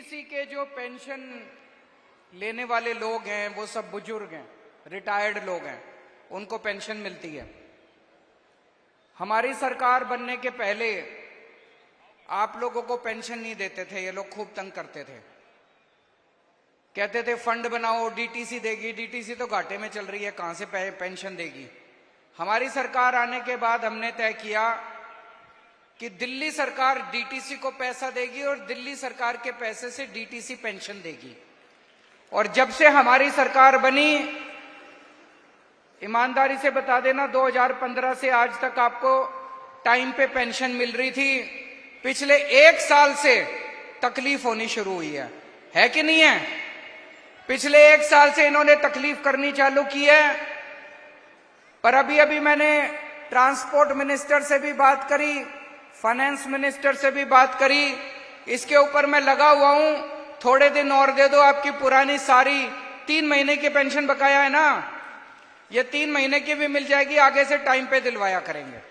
DTC के जो pension लेने वाले लोग हैं वो सब बुजुर्ग हैं, रिटायर्ड लोग हैं, उनको पेंशन मिलती है। हमारी सरकार बनने के पहले आप लोगों को पेंशन नहीं देते थे, ये लोग खूब तंग करते थे, कहते थे फंड बनाओ, डीटीसी देगी, डीटीसी तो घाटे में चल रही है, कहां से पेंशन देगी। हमारी सरकार आने के बाद हमने तय किया कि दिल्ली सरकार डीटीसी को पैसा देगी और दिल्ली सरकार के पैसे से डीटीसी पेंशन देगी। और जब से हमारी सरकार बनी, ईमानदारी से बता देना, 2015 से आज तक आपको टाइम पे पेंशन मिल रही थी। पिछले 1 साल से तकलीफ होनी शुरू हुई है कि नहीं है? पिछले 1 साल से इन्होंने तकलीफ करनी चालू की है। पर अभी मैंने ट्रांसपोर्ट मिनिस्टर से भी बात करी, फाइनेंस मिनिस्टर से भी बात करी, इसके ऊपर मैं लगा हुआ हूं। थोड़े दिन और दे दो, आपकी पुरानी सारी 3 महीने की पेंशन बकाया है ना, ये 3 महीने की भी मिल जाएगी, आगे से टाइम पे दिलवाया करेंगे।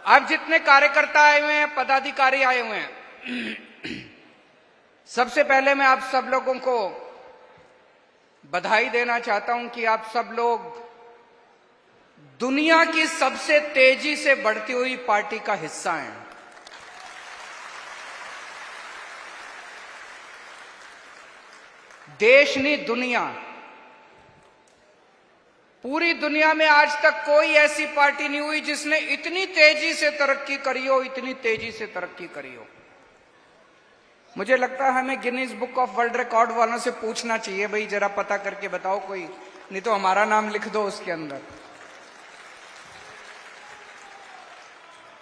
अब जितने कार्यकर्ता आए हुए हैं, पदाधिकारी आए हुए हैं, सबसे पहले मैं आप सब लोगों को बधाई देना चाहता हूं कि आप सब लोग दुनिया की सबसे तेजी से बढ़ती हुई पार्टी का हिस्सा हैं। देश नहीं, दुनिया, पूरी दुनिया में आज तक कोई ऐसी पार्टी नहीं हुई जिसने इतनी तेजी से तरक्की करी हो, इतनी तेजी से तरक्की करी हो। मुझे लगता है हमें Guinness book of world record वालों से पूछना चाहिए, भाई जरा पता करके बताओ कोई, नहीं तो हमारा नाम लिख दो उसके अंदर।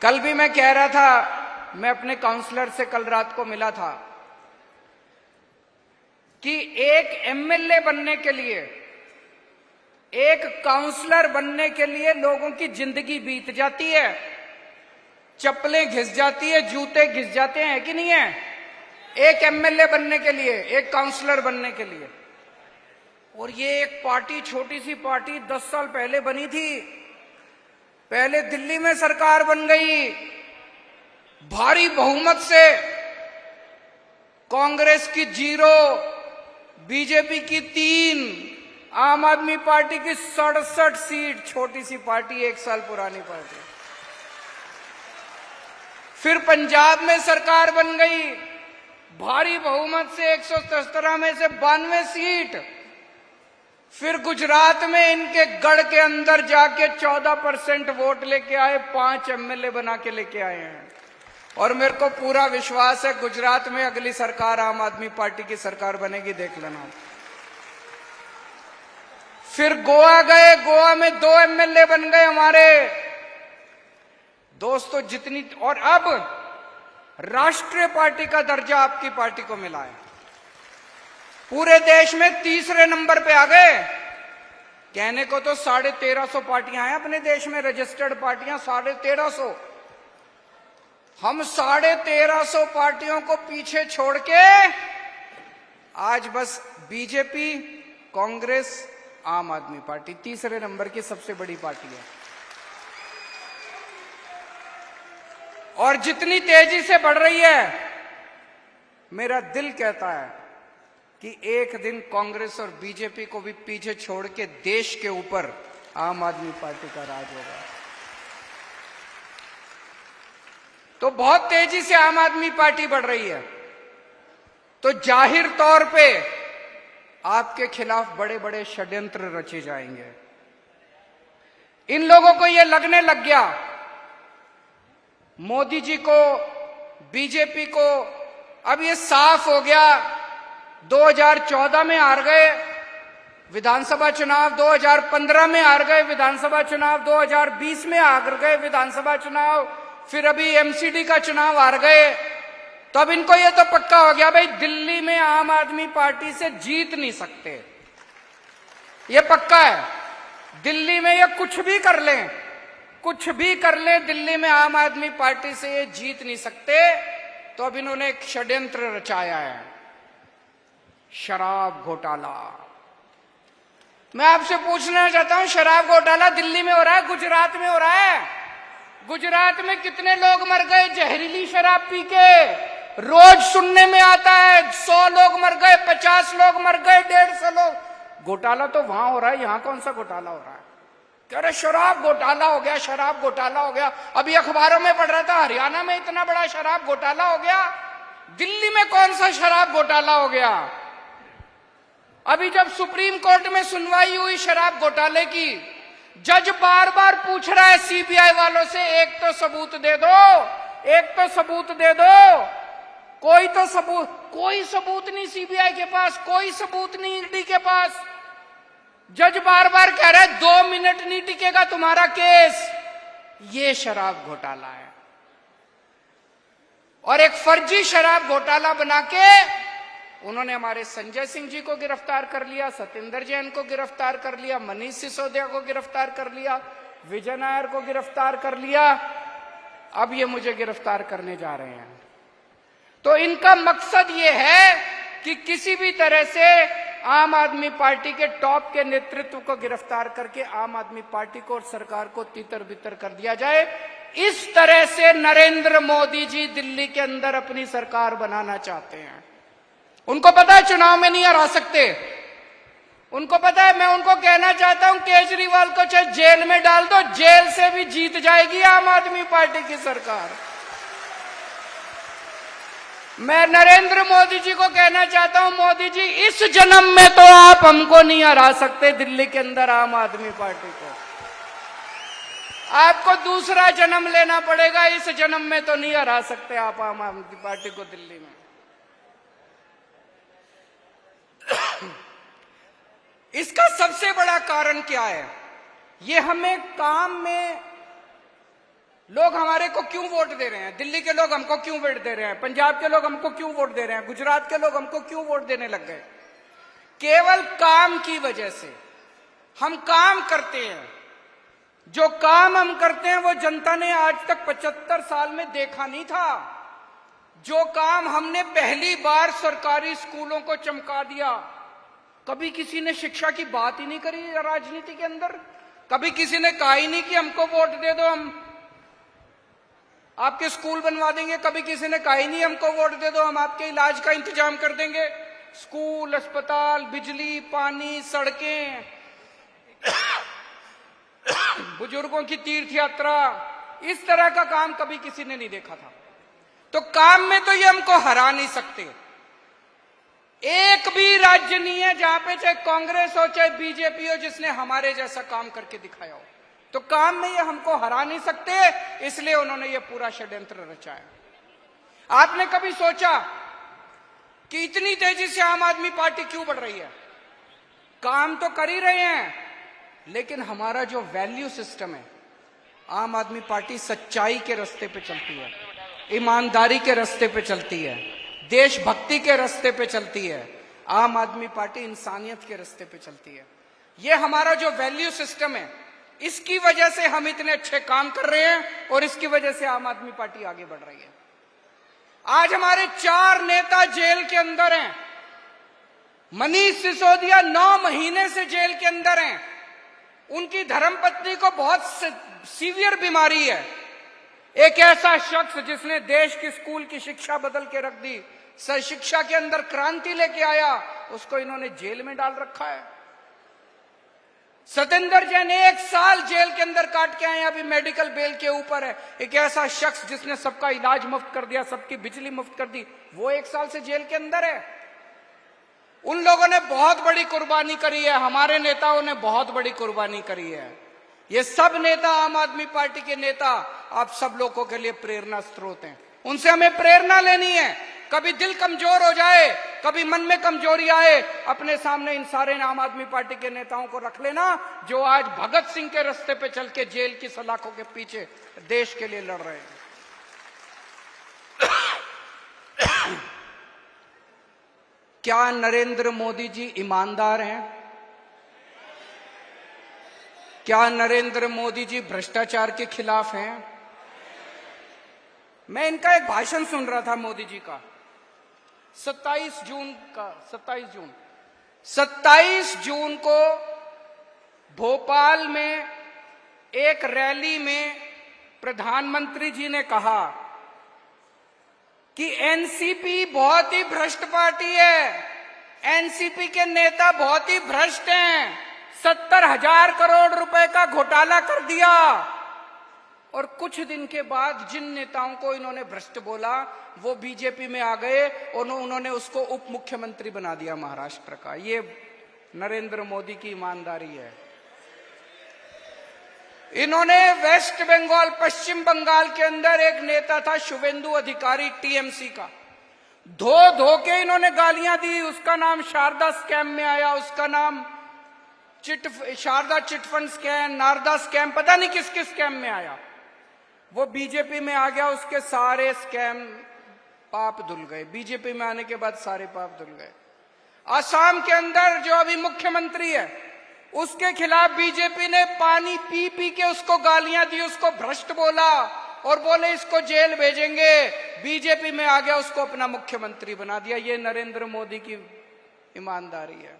कल भी मैं कह रहा था, मैं अपने काउंसलर से कल रात को मिला था, कि एक एमएलए बनने के लिए, एक काउंसलर बनने के लिए लोगों की जिंदगी बीत जाती है, चप्पलें घिस जाती है, जूते घिस जाते हैं कि नहीं है, एक एमएलए बनने के लिए, एक काउंसलर बनने के लिए। और ये एक पार्टी, छोटी सी पार्टी 10 साल पहले बनी थी, पहले दिल्ली में सरकार बन गई भारी बहुमत से, कांग्रेस की 0, बीजेपी की 3, आम आदमी पार्टी की 67 सीट, छोटी सी पार्टी, 1 साल पुरानी पार्टी। फिर पंजाब में सरकार बन गई भारी बहुमत से, 117 में से 92 सीट। फिर गुजरात में इनके गढ़ के अंदर जाके 14% वोट लेके आए, 5 एमएलए बना के लेके आए हैं। और मेरे को पूरा विश्वास है गुजरात में अगली सरकार आम आदमी पार्टी की सरकार बनेगी, देख लेना। फिर गोवा गए, गोवा में 2 एमएलए बन गए हमारे दोस्तों, जितनी। और अब राष्ट्रीय पार्टी का दर्जा आपकी पार्टी को मिला है, पूरे देश में 3रे नंबर पे आ गए। कहने को तो 1350 पार्टियां हैं अपने देश में, रजिस्टर्ड पार्टियां 1350। हम 1350 पार्टियों को पीछे छोड़ के आज बस बीजेपी, कांग्रेस, आम आदमी पार्टी 3रे नंबर की सबसे बड़ी पार्टी है। और जितनी तेजी से बढ़ रही है, मेरा दिल कहता है कि एक दिन कांग्रेस और बीजेपी को भी पीछे छोड़ के देश के ऊपर आम आदमी पार्टी का राज होगा। तो बहुत तेजी से आम आदमी पार्टी बढ़ रही है, तो जाहिर तौर पे आपके खिलाफ बड़े बड़े षड्यंत्र रचे जाएंगे। इन लोगों को यह लगने लग गया, मोदी जी को, बीजेपी को, अब ये साफ हो गया। 2014 में हार गए विधानसभा चुनाव, 2015 में हार गए विधानसभा चुनाव, 2020 में हार गए विधानसभा चुनाव, फिर अभी एमसीडी का चुनाव हार गए। तो अब इनको ये तो पक्का हो गया, भाई दिल्ली में आम आदमी पार्टी से जीत नहीं सकते, ये पक्का है। दिल्ली में ये कुछ भी कर लें, कुछ भी कर लें, दिल्ली में आम आदमी पार्टी से ये जीत नहीं सकते। तो अब इन्होंने एक षड्यंत्र रचाया है। शराब घोटाला। मैं आपसे पूछना चाहता हूं, शराब घोटाला दिल्ली में हो रहा है, गुजरात में हो रहा है। गुजरात में कितने लोग मर गए जहरीली शराब पी के? रोज सुनने में आता है 100 लोग मर गए, 50 लोग मर गए, 150 लोग। घोटाला तो वहां हो रहा है, यहां कौन सा घोटाला हो रहा है? कह रहे शराब घोटाला हो गया, शराब घोटाला हो गया। अभी अखबारों में पढ़ रहा था हरियाणा में इतना बड़ा शराब घोटाला हो गया, दिल्ली में कौन सा शराब घोटाला हो गया? अभी जब सुप्रीम कोर्ट में सुनवाई हुई शराब घोटाले की, जज बार बार पूछ रहा है सीबीआई वालों से, एक तो सबूत दे दो, एक तो सबूत दे दो। कोई तो सबूत, कोई सबूत नहीं सीबीआई के पास, कोई सबूत नहीं ईडी के पास। जज बार बार कह रहा है 2 मिनट नहीं टिकेगा तुम्हारा केस। ये शराब घोटाला है। और एक फर्जी शराब घोटाला बना के उन्होंने हमारे संजय सिंह जी को गिरफ्तार कर लिया, सत्येंद्र जैन को गिरफ्तार कर लिया, मनीष सिसोदिया को गिरफ्तार कर लिया, विजय नायर को गिरफ्तार कर लिया। अब ये मुझे गिरफ्तार करने जा रहे हैं। तो इनका मकसद ये है कि किसी भी तरह से आम आदमी पार्टी के टॉप के नेतृत्व को गिरफ्तार करके आम आदमी पार्टी को और सरकार को तितर बितर कर दिया जाए। इस तरह से नरेंद्र मोदी जी दिल्ली के अंदर अपनी सरकार बनाना चाहते हैं। उनको पता है चुनाव में नहीं हरा सकते, उनको पता है। मैं उनको कहना चाहता हूं केजरीवाल को चाहे जेल में डाल दो, जेल से भी जीत जाएगी आम आदमी पार्टी की सरकार। मैं नरेंद्र मोदी जी को कहना चाहता हूं, मोदी जी इस जन्म में तो आप हमको नहीं हरा सकते दिल्ली के अंदर आम आदमी पार्टी को। आपको दूसरा जन्म लेना पड़ेगा, इस जन्म में तो नहीं हरा सकते आप आम आदमी पार्टी को दिल्ली में। इसका सबसे बड़ा कारण क्या है? ये हमें काम में लोग हमारे को क्यों वोट दे रहे हैं? दिल्ली के लोग हमको क्यों वोट दे रहे हैं? पंजाब के लोग हमको क्यों वोट दे रहे हैं? गुजरात के लोग हमको क्यों वोट देने लग गए? केवल काम की वजह से। हम काम करते हैं, जो काम हम करते हैं वो जनता ने आज तक 75 साल में देखा नहीं था। जो काम हमने पहली बार सरकारी स्कूलों को चमका दिया। कभी किसी ने शिक्षा की बात ही नहीं करी राजनीति के अंदर। कभी किसी ने कहा ही नहीं कि हमको वोट दे दो, हम आपके स्कूल बनवा देंगे। कभी किसी ने कहा ही नहीं हमको वोट दे दो, हम आपके इलाज का इंतजाम कर देंगे। स्कूल, अस्पताल, बिजली, पानी, सड़कें, बुजुर्गों की तीर्थ यात्रा, इस तरह का काम कभी किसी ने नहीं देखा था। तो काम में तो ये हमको हरा नहीं सकते। एक भी राज्य नहीं है जहां पे चाहे कांग्रेस हो चाहे बीजेपी हो जिसने हमारे जैसा काम करके दिखाया हो। तो काम में ये हमको हरा नहीं सकते, इसलिए उन्होंने ये पूरा षड्यंत्र रचाया। आपने कभी सोचा कि इतनी तेजी से आम आदमी पार्टी क्यों बढ़ रही है? काम तो कर ही रहे हैं, लेकिन हमारा जो वैल्यू सिस्टम है, आम आदमी पार्टी सच्चाई के रास्ते पे चलती है, ईमानदारी के रास्ते पे चलती है, देशभक्ति के रास्ते पे चलती है। आम आदमी पार्टी इंसानियत के रास्ते पे चलती है। ये हमारा जो वैल्यू सिस्टम है, इसकी वजह से हम इतने अच्छे काम कर रहे हैं और इसकी वजह से आम आदमी पार्टी आगे बढ़ रही है। आज हमारे 4 नेता जेल के अंदर हैं। मनीष सिसोदिया 9 महीने से जेल के अंदर हैं। उनकी धर्मपत्नी को बहुत सीवियर बीमारी है। एक ऐसा शख्स जिसने देश की स्कूल की शिक्षा बदल के रख दी, शिक्षा के अंदर क्रांति लेके आया, उसको इन्होंने जेल में डाल रखा है। सत्येंद्र जैन 1 साल जेल के अंदर काट के आए, अभी मेडिकल बेल के ऊपर है। एक ऐसा शख्स जिसने सबका इलाज मुफ्त कर दिया, सबकी बिजली मुफ्त कर दी, वो 1 साल से जेल के अंदर है। उन लोगों ने बहुत बड़ी कुर्बानी करी है, हमारे नेताओं ने बहुत बड़ी कुर्बानी करी है। ये सब नेता, आम आदमी पार्टी के नेता, आप सब लोगों के लिए प्रेरणा स्रोत हैं। उनसे हमें प्रेरणा लेनी है। कभी दिल कमजोर हो जाए, कभी मन में कमजोरी आए, अपने सामने इन सारे आम आदमी पार्टी के नेताओं को रख लेना, जो आज भगत सिंह के रास्ते पे चल के जेल की सलाखों के पीछे देश के लिए लड़ रहे हैं। क्या नरेंद्र मोदी जी ईमानदार हैं? क्या नरेंद्र मोदी जी भ्रष्टाचार के खिलाफ हैं? मैं इनका एक भाषण सुन रहा था मोदी जी का। 27 जून को भोपाल में एक रैली में प्रधानमंत्री जी ने कहा कि एनसीपी बहुत ही भ्रष्ट पार्टी है, एनसीपी के नेता बहुत ही भ्रष्ट हैं, 70,000 करोड़ रुपए का घोटाला कर दिया। और कुछ दिन के बाद जिन नेताओं को इन्होंने भ्रष्ट बोला वो बीजेपी में आ गए और उन्होंने उसको उप मुख्यमंत्री बना दिया महाराष्ट्र का। ये नरेंद्र मोदी की ईमानदारी है। इन्होंने वेस्ट बंगाल, पश्चिम बंगाल के अंदर एक नेता था शुवेंदु अधिकारी, टीएमसी का, धो धो के इन्होंने गालियां दी। उसका नाम शारदा स्कैम में आया, उसका नाम Sharda chit fund scam, Narada scam, पता नहीं किस किस स्कैम में आया। वो बीजेपी में आ गया, उसके सारे स्कैम पाप धुल गए। बीजेपी में आने के बाद सारे पाप धुल गए। असम के अंदर जो अभी मुख्यमंत्री है उसके खिलाफ बीजेपी ने पानी पी पी के उसको गालियां दी, उसको भ्रष्ट बोला और बोले इसको जेल भेजेंगे। बीजेपी में आ गया, उसको अपना मुख्यमंत्री बना दिया। ये नरेंद्र मोदी की ईमानदारी है।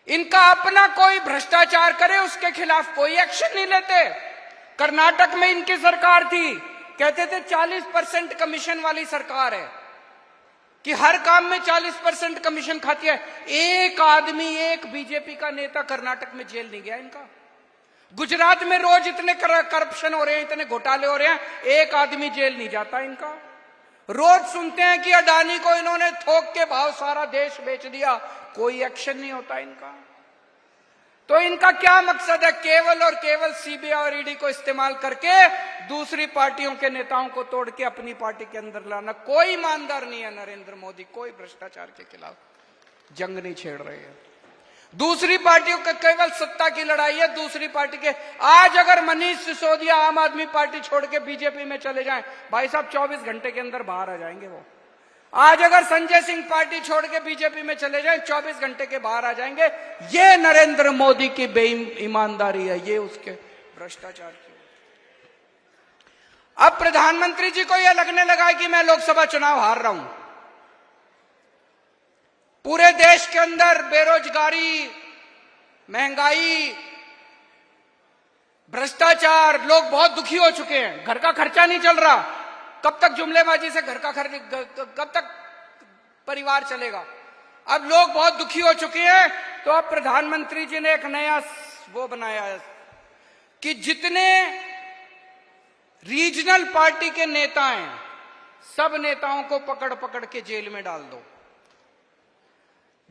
इनका अपना कोई भ्रष्टाचार करे उसके खिलाफ कोई एक्शन नहीं लेते। कर्नाटक में इनकी सरकार थी, कहते थे 40% कमीशन वाली सरकार है कि हर काम में 40% कमीशन खाती है। एक आदमी, एक बीजेपी का नेता कर्नाटक में जेल नहीं गया इनका। गुजरात में रोज इतने करप्शन हो रहे हैं, इतने घोटाले हो रहे हैं, एक आदमी जेल नहीं जाता इनका। रोज सुनते हैं कि अडानी को इन्होंने थोक के भाव सारा देश बेच दिया, कोई एक्शन नहीं होता इनका। तो इनका क्या मकसद है? केवल और केवल सीबीआई और ईडी को इस्तेमाल करके दूसरी पार्टियों के नेताओं को तोड़ के अपनी पार्टी के अंदर लाना। कोई ईमानदार नहीं है नरेंद्र मोदी, कोई भ्रष्टाचार के खिलाफ जंग नहीं छेड़ रहे हैं। दूसरी पार्टियों का केवल सत्ता की लड़ाई है। दूसरी पार्टी के आज अगर मनीष सिसोदिया आम आदमी पार्टी छोड़ के बीजेपी में चले जाएं, भाई साहब 24 घंटे के अंदर बाहर आ जाएंगे वो। आज अगर संजय सिंह पार्टी छोड़ के बीजेपी में चले जाएं, 24 घंटे के बाहर आ जाएंगे। ये नरेंद्र मोदी की बेईमानदारी है, ये उसके भ्रष्टाचार की। अब प्रधानमंत्री जी को यह लगने लगा कि मैं लोकसभा चुनाव हार रहा हूं। पूरे देश के अंदर बेरोजगारी, महंगाई, भ्रष्टाचार, लोग बहुत दुखी हो चुके हैं। घर का खर्चा नहीं चल रहा। कब तक जुमलेबाजी से घर का खर्च, कब तक परिवार चलेगा? अब लोग बहुत दुखी हो चुके हैं। तो अब प्रधानमंत्री जी ने एक नया वो बनाया है कि जितने रीजनल पार्टी के नेता हैं, सब नेताओं को पकड़ पकड़ के जेल में डाल दो।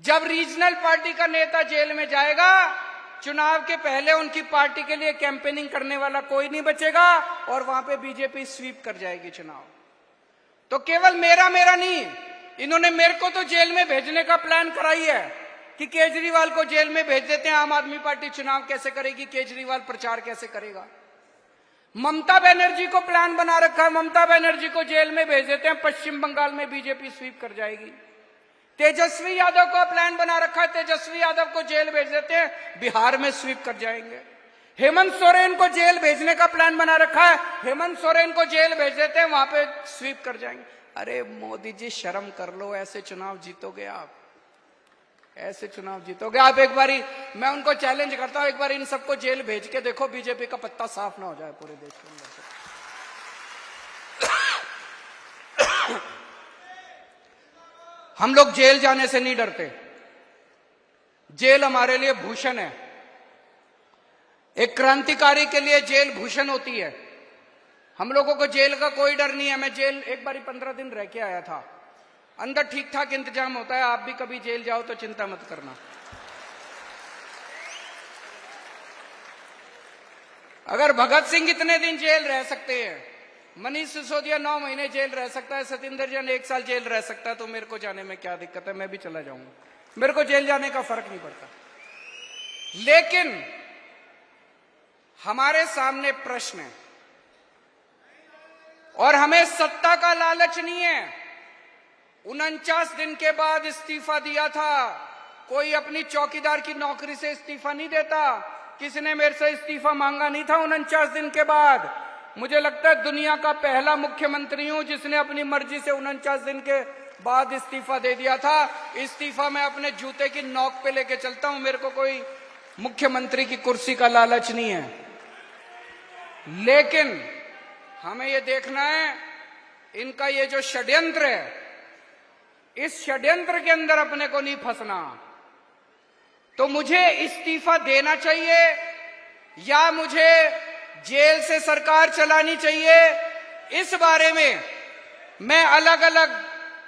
जब रीजनल पार्टी का नेता जेल में जाएगा, चुनाव के पहले उनकी पार्टी के लिए कैंपेनिंग करने वाला कोई नहीं बचेगा और वहां पे बीजेपी स्वीप कर जाएगी चुनाव। तो केवल मेरा नहीं, इन्होंने मेरे को तो जेल में भेजने का प्लान कराई है कि केजरीवाल को जेल में भेज देते हैं। आम आदमी पार्टी चुनाव कैसे करेगी? केजरीवाल प्रचार कैसे करेगा? ममता बनर्जी को प्लान बना रखा है, ममता बनर्जी को जेल में भेज देते हैं, पश्चिम बंगाल में बीजेपी स्वीप कर जाएगी। तेजस्वी यादव का प्लान बना रखा है, तेजस्वी यादव को जेल भेज देते हैं, बिहार में स्वीप कर जाएंगे। हेमंत सोरेन को जेल भेजने का प्लान बना रखा है, हेमंत सोरेन को जेल भेज देते हैं, वहां पे स्वीप कर जाएंगे। अरे मोदी जी शर्म कर लो, ऐसे चुनाव जीतोगे आप? ऐसे चुनाव जीतोगे आप? एक बारी मैं उनको चैलेंज करता हूं, एक बार इन सबको जेल भेज के देखो, बीजेपी का पत्ता साफ ना हो जाए पूरे देश के अंदर से। हम लोग जेल जाने से नहीं डरते। जेल हमारे लिए भूषण है। एक क्रांतिकारी के लिए जेल भूषण होती है। हम लोगों को जेल का कोई डर नहीं है। मैं जेल एक बारी 15 दिन रह के आया था। अंदर ठीक ठाक इंतजाम होता है। आप भी कभी जेल जाओ तो चिंता मत करना। अगर भगत सिंह इतने दिन जेल रह सकते हैं, मनीष सिसोदिया 9 महीने जेल रह सकता है, सतिंदर जैन 1 साल जेल रह सकता है, तो मेरे को जाने में क्या दिक्कत है? मैं भी चला जाऊंगा, मेरे को जेल जाने का फर्क नहीं पड़ता। लेकिन हमारे सामने प्रश्न है और हमें सत्ता का लालच नहीं है। 49 दिन के बाद इस्तीफा दिया था। कोई अपनी चौकीदार की नौकरी से इस्तीफा नहीं देता। किसी ने मेरे से इस्तीफा मांगा नहीं था 49 दिन के बाद। मुझे लगता है दुनिया का पहला मुख्यमंत्री हूं जिसने अपनी मर्जी से 49 दिन के बाद इस्तीफा दे दिया था। इस्तीफा मैं अपने जूते की नोक पे लेके चलता हूं, मेरे को कोई मुख्यमंत्री की कुर्सी का लालच नहीं है। लेकिन हमें यह देखना है इनका ये जो षड्यंत्र है, इस षड्यंत्र के अंदर अपने को नहीं फंसना। तो मुझे इस्तीफा देना चाहिए या मुझे जेल से सरकार चलानी चाहिए, इस बारे में मैं अलग अलग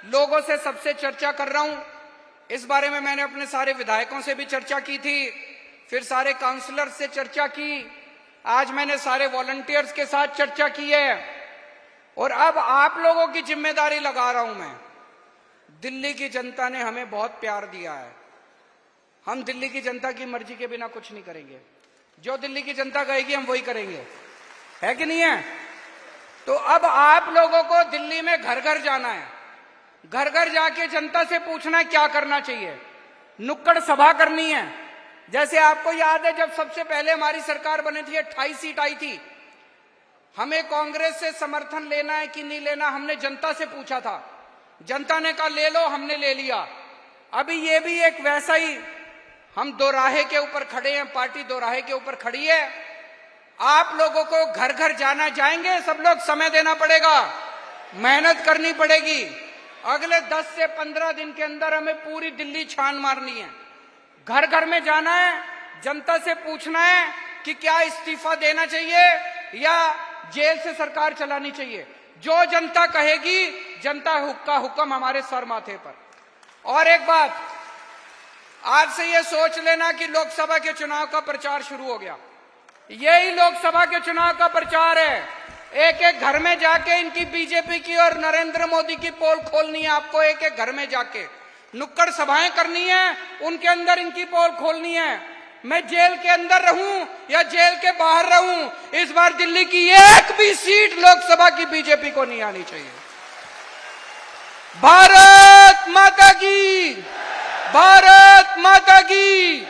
लोगों से सबसे चर्चा कर रहा हूं। इस बारे में मैंने अपने सारे विधायकों से भी चर्चा की थी, फिर सारे काउंसलर से चर्चा की, आज मैंने सारे वॉलंटियर्स के साथ चर्चा की है, और अब आप लोगों की जिम्मेदारी लगा रहा हूं मैं। दिल्ली की जनता ने हमें बहुत प्यार दिया है, हम दिल्ली की जनता की मर्जी के बिना कुछ नहीं करेंगे। जो दिल्ली की जनता कहेगी हम वही करेंगे, है कि नहीं है? तो अब आप लोगों को दिल्ली में घर घर जाना है, घर घर जाके जनता से पूछना है क्या करना चाहिए, नुक्कड़ सभा करनी है। जैसे आपको याद है जब सबसे पहले हमारी सरकार बनी थी 28 सीट आई थी, हमें कांग्रेस से समर्थन लेना है कि नहीं लेना, हमने जनता से पूछा था, जनता ने कहा ले लो, हमने ले लिया। अभी ये भी एक वैसा ही, हम दोराहे के ऊपर खड़े हैं, पार्टी दोराहे के ऊपर खड़ी है। आप लोगों को घर घर जाना, जाएंगे सब लोग, समय देना पड़ेगा, मेहनत करनी पड़ेगी। अगले 10 से 15 दिन के अंदर हमें पूरी दिल्ली छान मारनी है, घर घर में जाना है, जनता से पूछना है कि क्या इस्तीफा देना चाहिए या जेल से सरकार चलानी चाहिए। जो जनता कहेगी, जनता का हुक्म हमारे सर माथे पर। और एक बात, आज से ये सोच लेना कि लोकसभा के चुनाव का प्रचार शुरू हो गया। यही लोकसभा के चुनाव का प्रचार है। एक एक घर में जाके इनकी बीजेपी की और नरेंद्र मोदी की पोल खोलनी है आपको, एक एक घर में जाके नुक्कड़ सभाएं करनी है, उनके अंदर इनकी पोल खोलनी है। मैं जेल के अंदर रहूं या जेल के बाहर रहूं, इस बार दिल्ली की एक भी सीट लोकसभा की बीजेपी को नहीं आनी चाहिए। भारत माता की, भारत माता की।